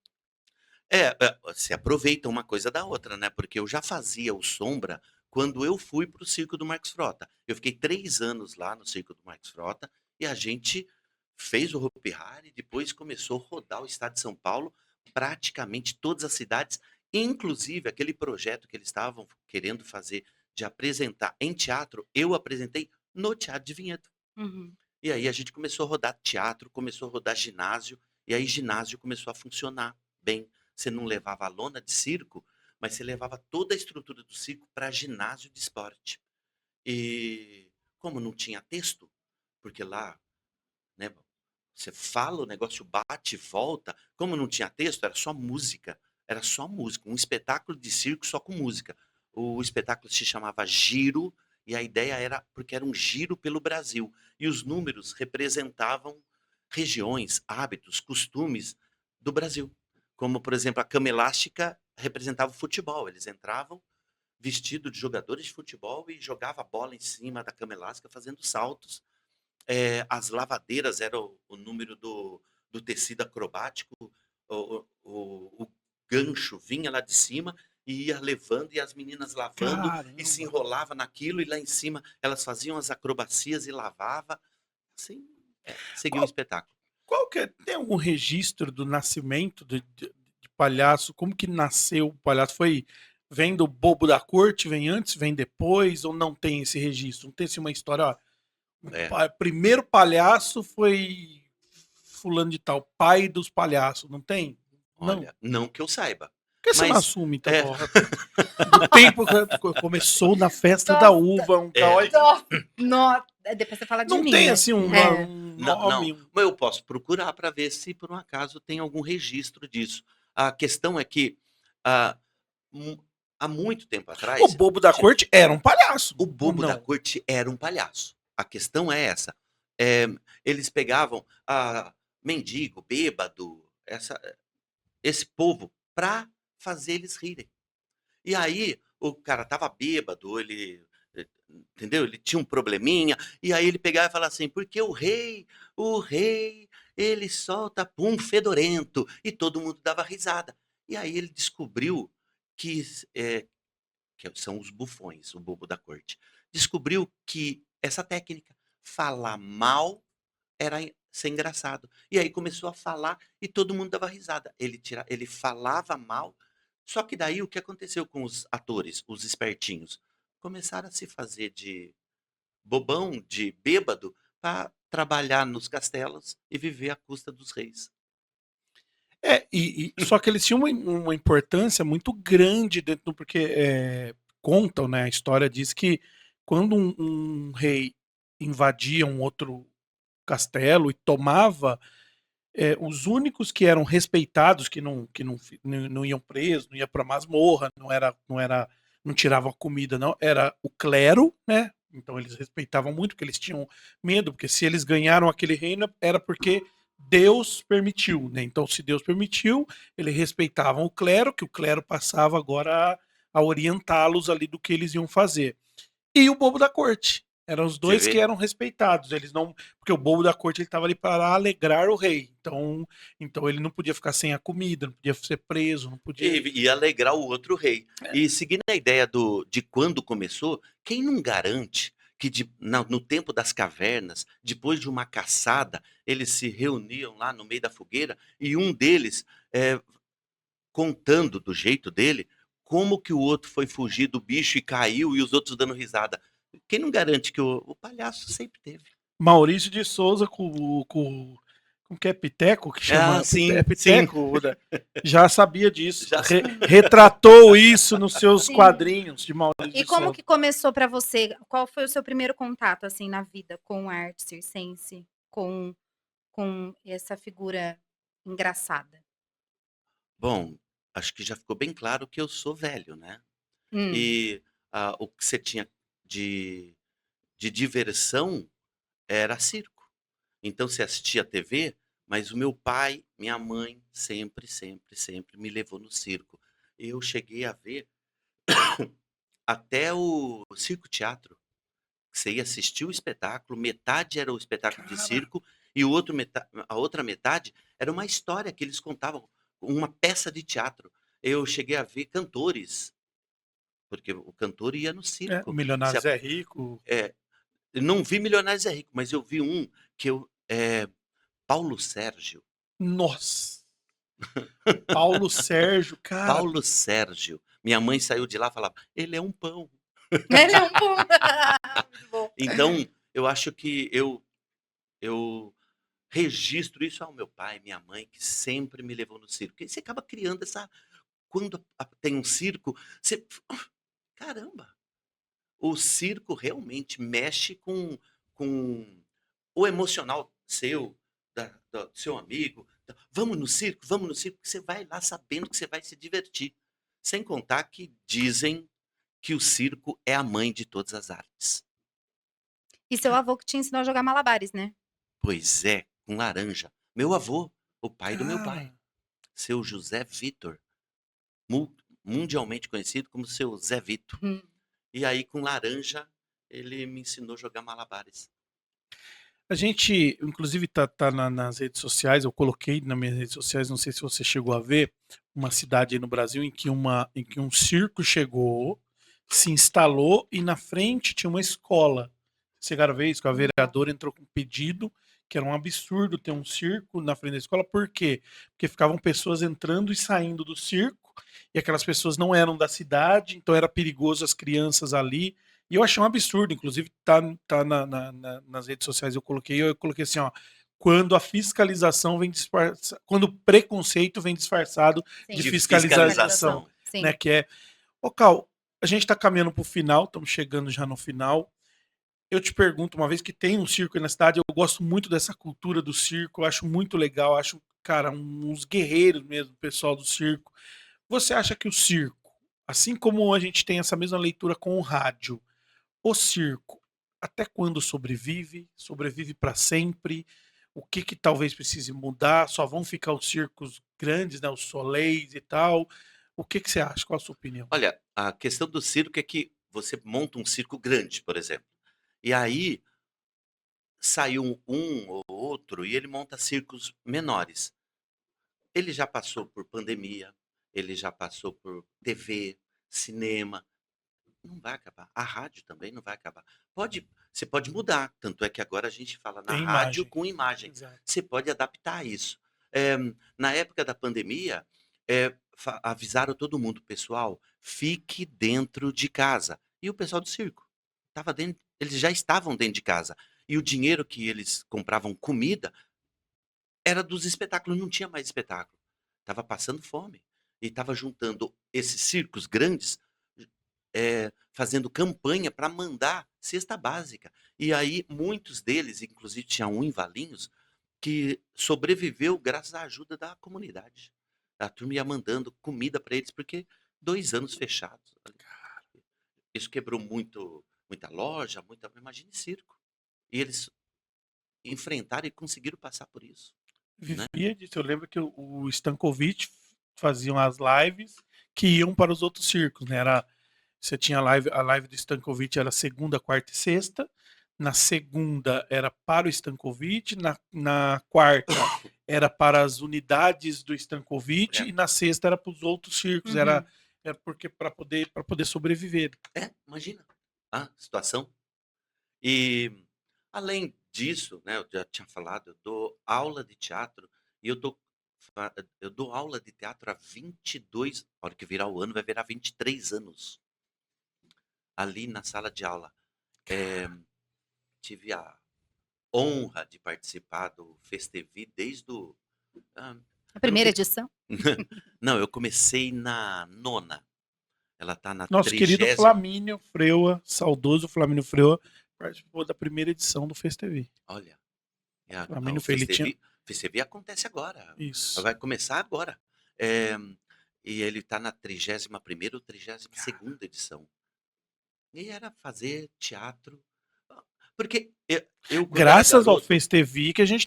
Se aproveita uma coisa da outra, né? Porque eu já fazia o Sombra quando eu fui para o Circo do Marcos Frota. Eu fiquei 3 anos lá no Circo do Marcos Frota e a gente fez o Hopi Hari, depois começou a rodar o estado de São Paulo, praticamente todas as cidades, inclusive aquele projeto que eles estavam querendo fazer de apresentar em teatro, eu apresentei no Teatro de Vinhedo. Uhum. E aí a gente começou a rodar teatro, começou a rodar ginásio, e aí ginásio começou a funcionar bem. Você não levava a lona de circo, mas você levava toda a estrutura do circo para ginásio de esporte. E como não tinha texto, porque lá, né, você fala, o negócio bate e volta, como não tinha texto, era só música, um espetáculo de circo só com música. O espetáculo se chamava Giro, e a ideia era, porque era um giro pelo Brasil, e os números representavam regiões, hábitos, costumes do Brasil. Como, por exemplo, a cama elástica representava o futebol, eles entravam vestidos de jogadores de futebol e jogava a bola em cima da cama elástica fazendo saltos. As lavadeiras eram o número do tecido acrobático, o gancho vinha lá de cima e ia levando, e as meninas lavando, e se Caramba. enrolava naquilo, e lá em cima elas faziam as acrobacias e lavava. Assim, seguia o Qual, espetáculo. qual que é? Tem algum registro do nascimento de palhaço? Como que nasceu o palhaço? Vem do bobo da corte, vem antes, vem depois, ou não tem esse registro? Não tem assim, uma história, ó, É, primeiro palhaço foi fulano de tal, pai dos palhaços, não tem? Não. olha, não que eu saiba, Por que você não mas assume, então? é, Do tempo que começou na festa da Nossa. uva, um É. tal. Nossa, depois você fala de Não mim, tem né? assim um É. não, nome. mas eu posso procurar para ver se por um acaso tem algum registro disso. A questão é que ah, há muito tempo O atrás, bobo da corte era um palhaço. o Ou bobo da não? corte era um palhaço. A questão é essa. É, eles pegavam mendigo, bêbado, esse povo para fazer eles rirem. E aí o cara tava bêbado, entendeu? Ele tinha um probleminha, e aí ele pegava e falava assim, porque o rei, ele solta pum fedorento, e todo mundo dava risada. E aí ele descobriu que, que são os bufões, o bobo da corte, descobriu que essa técnica, falar mal, era ser engraçado. E aí começou a falar e todo mundo dava risada. Ele falava mal, só que daí o que aconteceu com os atores, os espertinhos? começaram a se fazer de bobão, de bêbado, para trabalhar nos castelos e viver à custa dos reis. Só que eles tinham uma importância muito grande dentro do, porque contam, né? A história diz que quando um rei invadia um outro castelo e tomava, os únicos que eram respeitados, que não iam presos, não ia para masmorra, não tiravam a comida, não, era o clero, né? Então eles respeitavam muito, porque eles tinham medo, porque se eles ganharam aquele reino era porque Deus permitiu, né? Então, se Deus permitiu, eles respeitavam o clero, que o clero passava agora a orientá-los ali do que eles iam fazer. E o bobo da corte. Eram os Você dois que vê? eram respeitados. Eles não, porque o bobo da corte ele estava ali para alegrar o rei. Então ele não podia ficar sem a comida, não podia ser preso, não podia. E alegrar o outro rei. E seguindo a ideia de quando começou, quem não garante que no tempo das cavernas, depois de uma caçada, eles se reuniam lá no meio da fogueira e um deles contando do jeito dele como que o outro foi fugir do bicho e caiu e os outros dando risada. Quem não garante que o palhaço sempre teve? Maurício de Souza com como que é Piteco que chama? Sim, sim. Piteco, né? Já sabia disso. Já Retratou isso nos seus Sim. quadrinhos de Maurício E de como Souza. que começou pra você? Qual foi o seu primeiro contato, assim, na vida com a arte circense, com essa figura engraçada? Bom, acho que já ficou bem claro que eu sou velho, né? Hum. E o que você tinha de diversão era circo. Então você assistia TV, mas o meu pai, minha mãe, sempre, sempre, sempre me levou no circo. Eu cheguei a ver até o circo-teatro. Você ia assistir o espetáculo, metade era o espetáculo de Cara, circo e a outra metade era uma história que eles contavam, uma peça de teatro. Eu cheguei a ver cantores, porque o cantor ia no o circo. Milionário Se a- Zé Rico. é, eu não vi Milionários é Rico, mas eu vi um que Paulo Sérgio. Nossa! Paulo Sérgio, cara. Paulo Sérgio. Minha mãe saiu de lá e falava, ele é um pão. Ele é um bom. Muito bom. Então, eu acho que eu registro isso ao meu pai, minha mãe, que sempre me levou no circo. E você acaba criando essa. Quando tem um circo, você. Caramba! O circo realmente mexe com o emocional seu, do seu amigo. Vamos no circo, que você vai lá sabendo que você vai se divertir. Sem contar que dizem que o circo é a mãe de todas as artes. E seu avô que te ensinou a jogar malabares, né? Pois é, com laranja. Meu avô, o pai do meu pai, Cara, seu José Vitor, mundialmente conhecido como seu Zé Vito. Hum. E aí, com laranja, ele me ensinou a jogar malabares. a gente, inclusive, tá nas redes sociais, eu coloquei nas minhas redes sociais, não sei se você chegou a ver, uma cidade aí no Brasil em que um circo chegou, se instalou e na frente tinha uma escola. Chegaram a ver isso, que a vereadora entrou com um pedido, que era um absurdo ter um circo na frente da escola. Por quê? Porque ficavam pessoas entrando e saindo do circo, e aquelas pessoas não eram da cidade, então era perigoso as crianças ali. E eu achei um absurdo, inclusive tá nas redes sociais eu coloquei assim, ó, quando a fiscalização vem disfarçada, quando o preconceito vem disfarçado Sim. de De fiscalização, fiscalização. Sim. né, que é, ô Cal, a gente tá caminhando pro final, estamos chegando já no final. Eu te pergunto, uma vez que tem um circo aí na cidade, eu gosto muito dessa cultura do circo, eu acho muito legal, acho, cara, uns guerreiros mesmo, o pessoal do circo. Você acha que o circo, assim como a gente tem essa mesma leitura com o rádio, o circo, até quando sobrevive? Sobrevive para sempre? O que que talvez precise mudar? Só vão ficar os circos grandes, né, os soleils e tal? O que que você acha? Qual a sua opinião? Olha, a questão do circo é que você monta um circo grande, por exemplo. E aí sai um ou outro e ele monta circos menores. Ele já passou por pandemia, ele já passou por TV, cinema. Não vai acabar. A rádio também não vai acabar. Você pode mudar, tanto é que agora a gente fala na Tem rádio imagem. com imagem. Exato. Você pode adaptar isso. Na época da pandemia, avisaram todo mundo, pessoal, fique dentro de casa. e o pessoal do circo. Eles já estavam dentro de casa. E o dinheiro que eles compravam comida era dos espetáculos, não tinha mais espetáculo. Estava passando fome. E estava juntando esses circos grandes, fazendo campanha para mandar cesta básica. E aí, muitos deles, inclusive tinha um em Valinhos, que sobreviveu graças à ajuda da comunidade. A turma ia mandando comida para eles, porque 2 anos fechados. Isso quebrou muita loja, imagine circo. E eles enfrentaram e conseguiram passar por isso. Né? Vivia disso. Eu lembro que o Stankovic faziam as lives que iam para os outros circos, né? Você tinha a live do Stankovic era segunda, quarta e sexta. Na segunda era para o Stankovic, na quarta era para as unidades do Stankovic e na sexta era para os outros circos. Era porque para poder sobreviver. Imagina a situação. E além disso, né, eu já tinha falado, eu dou aula de teatro e eu dou aula de teatro há 22, a hora que virar o ano vai virar 23 anos. Ali na sala de aula. Tive a honra de participar do Festevi desde a primeira edição? Não, eu comecei na 9ª. Ela tá na Nosso 30ª. querido Flamínio Freua, saudoso Flamínio Freua, participou da primeira edição do Festevi. Olha, Flamínio o Festevi acontece agora. Isso. Vai começar agora. E ele tá na 31ª ou 32ª edição. E era fazer teatro. Porque eu graças ao Festevi que a gente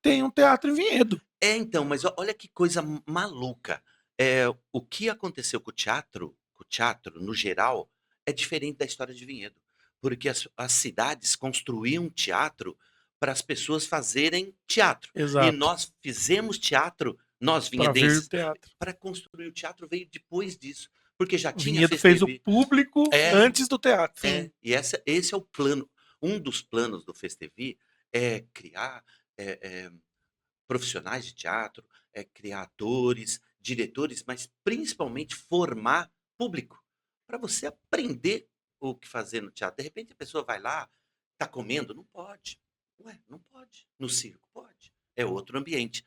tem um teatro em Vinhedo. Então, mas olha que coisa maluca. O que aconteceu com o teatro, no geral, é diferente da história de Vinhedo. Porque as cidades construíam teatro para as pessoas fazerem teatro. Exato. E nós fizemos teatro, nós vinhedenses, para construir o teatro veio depois disso. Porque já tinha Vinhedo fez o público antes do teatro. E esse é o plano. Um dos planos do Festevi é criar profissionais de teatro, criar atores, diretores, mas principalmente formar público. Para você aprender o que fazer no teatro. De repente a pessoa vai lá, está comendo, não pode. Ué, não pode. No circo pode. É outro ambiente.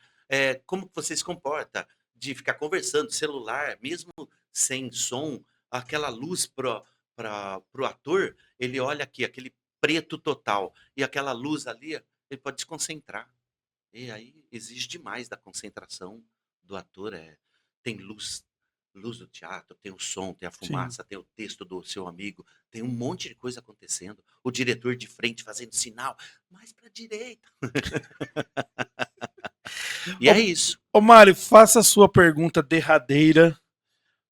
Como que você se comporta? De ficar conversando, celular, mesmo sem som, aquela luz pro ator, ele olha aqui, aquele preto total, e aquela luz ali, ele pode se concentrar. E aí exige demais da concentração do ator. Tem luz do teatro, tem o som, tem a fumaça, tem o texto do seu amigo, tem um monte de coisa acontecendo. O diretor de frente fazendo sinal, mais para a direita. E é isso. Ô Mário, faça a sua pergunta derradeira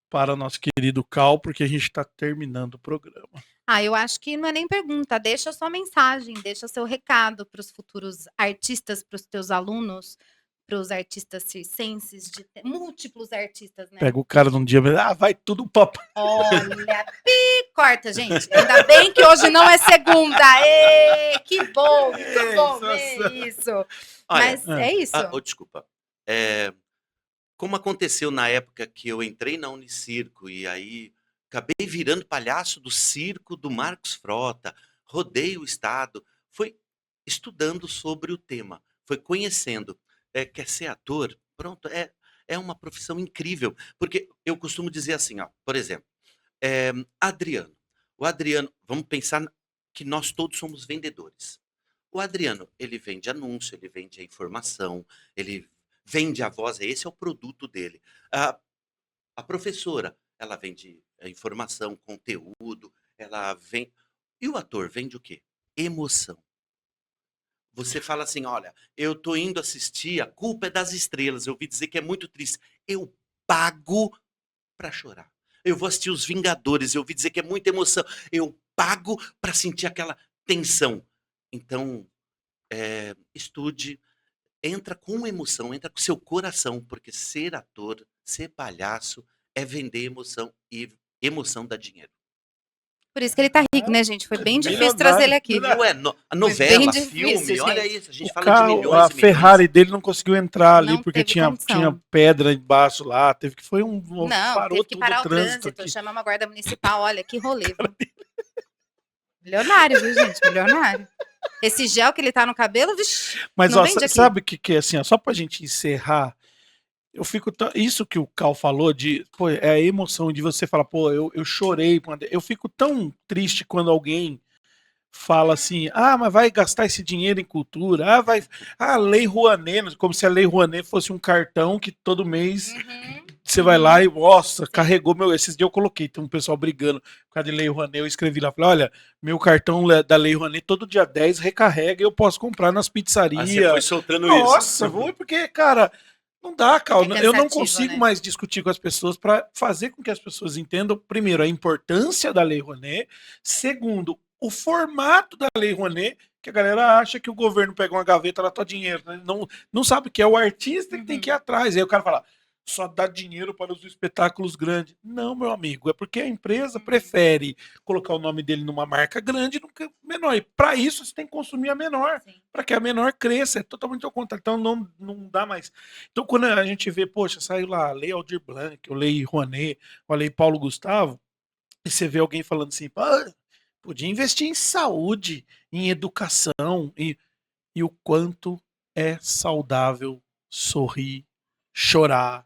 para o nosso querido Cal, porque a gente está terminando o programa. Eu acho que não é nem pergunta, deixa sua mensagem, deixa seu recado para os futuros artistas, para os teus alunos, para os artistas circenses, múltiplos artistas, né? Pega o cara num dia, vai tudo papo. Olha, corta, gente. Ainda bem que hoje não é segunda. Que bom, muito bom ver isso. Olha, mas é isso. Desculpa. Como aconteceu na época que eu entrei na Unicirco e aí acabei virando palhaço do circo do Marcos Frota, rodei o estado, foi estudando sobre o tema, foi conhecendo. Quer ser ator? Pronto, é uma profissão incrível. Porque eu costumo dizer assim, por exemplo, Adriano. O Adriano, vamos pensar que nós todos somos vendedores. O Adriano, ele vende anúncio, ele vende a informação, ele vende a voz, esse é o produto dele. A professora, ela vende a informação, conteúdo, ela vende... E o ator vende o quê? Emoção. Você fala assim, olha, eu tô indo assistir A Culpa é das Estrelas, eu ouvi dizer que é muito triste. Eu pago para chorar. Eu vou assistir Os Vingadores, eu ouvi dizer que é muita emoção. Eu pago para sentir aquela tensão. Então, estude, entra com emoção, entra com seu coração, porque ser ator, ser palhaço, é vender emoção, e emoção dá dinheiro. Por isso que ele tá rico, né, gente? Foi bem difícil trazer ele aqui. Ué, novela, filme, olha isso, a gente fala de milhões e a milhões. Ferrari dele não conseguiu entrar ali, Não porque teve tinha pedra embaixo lá, teve que Não, parou teve que tudo parar o trânsito aqui. aqui. Chamamos a guarda municipal, olha, que rolê. Milionário, viu, gente? Milionário. Esse gel que ele tá no cabelo, vixi, Mas, não ó, vende aqui. sabe o que é assim, ó, só pra gente encerrar, eu fico isso que o Cal falou de, pô, é a emoção de você falar, pô, eu chorei, eu fico tão triste quando alguém fala assim, mas vai gastar esse dinheiro em cultura, Lei Rouanet, como se a Lei Rouanet fosse um cartão que todo mês você vai lá e, nossa, carregou esses dias eu coloquei, tem um pessoal brigando por causa de Lei Rouanet, eu escrevi lá, falei, olha, meu cartão da Lei Rouanet todo dia 10 recarrega e eu posso comprar nas pizzarias. Você foi soltando nossa, vou porque, cara, não dá, Cal, eu não consigo né? mais discutir com as pessoas para fazer com que as pessoas entendam, primeiro, a importância da Lei Rouanet, segundo, o formato da Lei Rouanet, que a galera acha que o governo pega uma gaveta, lá tá dinheiro, né? Não sabe que é o artista que tem que ir atrás. Aí o cara fala, só dá dinheiro para os espetáculos grandes. Não, meu amigo, é porque a empresa prefere colocar o nome dele numa marca grande do que menor. E para isso você tem que consumir a menor, para que a menor cresça. É totalmente ao contrário. Então não dá mais. Então quando a gente vê, poxa, saiu lá a Lei Aldir Blanc, a Lei Rouanet, a Lei Paulo Gustavo, e você vê alguém falando assim, podia investir em saúde, em educação, e o quanto é saudável sorrir, chorar,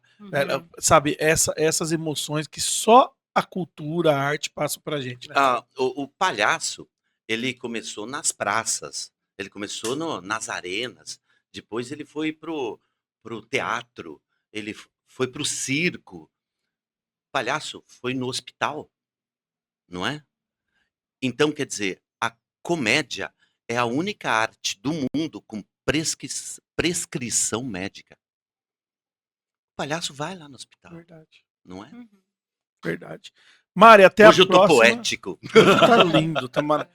sabe? Essas emoções que só a cultura, a arte passa pra gente. Né? O palhaço, ele começou nas praças, ele começou nas arenas, depois ele foi pro teatro, ele foi pro circo. O palhaço foi no hospital, não é? Então, quer dizer, a comédia é a única arte do mundo com prescrição médica. O palhaço vai lá no hospital. Verdade. Não é? Verdade. Mari, até Hoje a próxima. Hoje eu tô poético. Tá lindo. Tá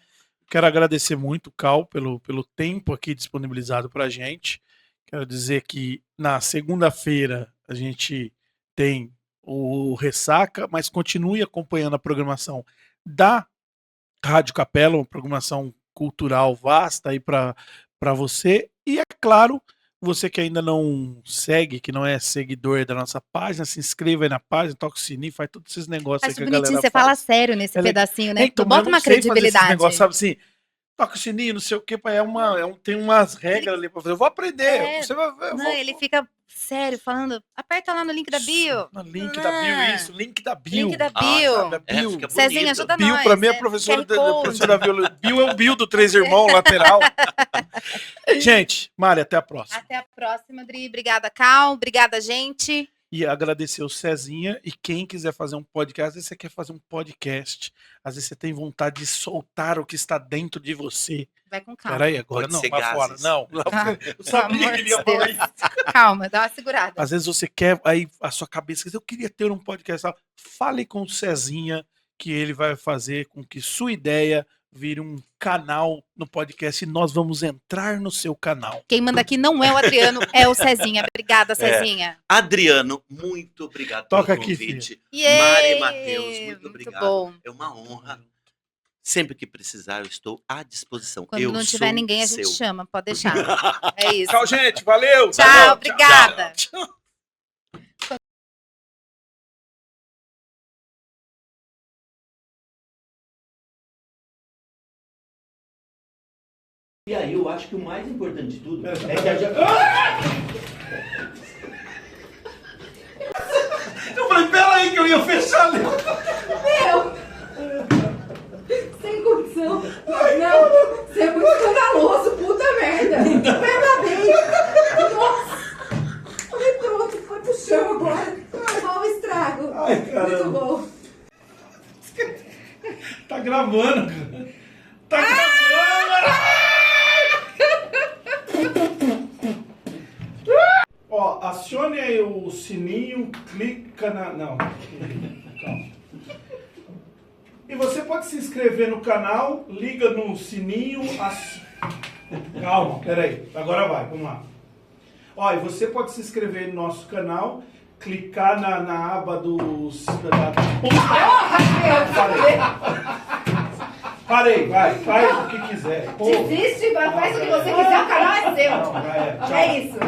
Quero agradecer muito, Cal, pelo tempo aqui disponibilizado pra gente. Quero dizer que na segunda-feira a gente tem o Ressaca, mas continue acompanhando a programação da Rádio Capela, uma programação cultural vasta aí para você. E é claro, você que ainda não segue, que não é seguidor da nossa página, se inscreva aí na página, toca o sininho, faz todos esses negócios aí que a galera você fala sério nesse pedacinho, né? Então, bota uma credibilidade. Negócios, sabe assim? Toca o sininho, não sei o que, tem umas regras ali pra fazer. Eu vou aprender. Você vai ver. Ele fica sério, falando, aperta lá no link da bio. No link da bio, isso, link da bio. Link da bio. Cezinha, ajuda bio, nós. Pra mim, a professora da bio. Bio é o bio do Três Irmãos, lateral. Gente, Mari, até a próxima. Até a próxima, Adri. Obrigada, Cal. Obrigada, gente. E agradecer o Cezinha. E quem quiser fazer um podcast, às vezes você quer fazer um podcast, às vezes você tem vontade de soltar o que está dentro de você. Vai com calma. Peraí, agora não, vai fora. Não, eu sabia que ele ia falar isso. Calma, dá uma segurada. Às vezes você quer, aí a sua cabeça diz, eu queria ter um podcast. Fale com o Cezinha, que ele vai fazer com que sua ideia vire um canal no podcast e nós vamos entrar no seu canal. Quem manda aqui não é o Adriano, é o Cezinha. Obrigada, Cezinha. Adriano, muito obrigado pelo convite. Mari e Matheus, muito obrigado. Bom. É uma honra. Sempre que precisar, eu estou à disposição. Quando não tiver ninguém, a gente chama, pode deixar. É isso. Tchau, gente. Valeu. Tchau, valeu, obrigada. Tchau. E aí eu acho que o mais importante de tudo é que a gente... Eu falei, peraí que eu ia fechar ali. Meu! Sem condição. Não, você é muito escandaloso, puta merda. Verdadeiro. Nossa. Ai, pronto, foi pro chão agora. Olha o estrago. Ai, caramba. Muito bom. Tá gravando, cara. Tá gravando! Ó, acione aí o sininho, clica na... Não. Calma. E você pode se inscrever no canal, liga no sininho... Calma, peraí. Agora vai, vamos lá. Ó, e você pode se inscrever no nosso canal, clicar na aba dos... Porra, Parei, vai, faz o que quiser. Desiste, faz o que você quiser, o canal é seu. Não, já é. Tchau. É isso,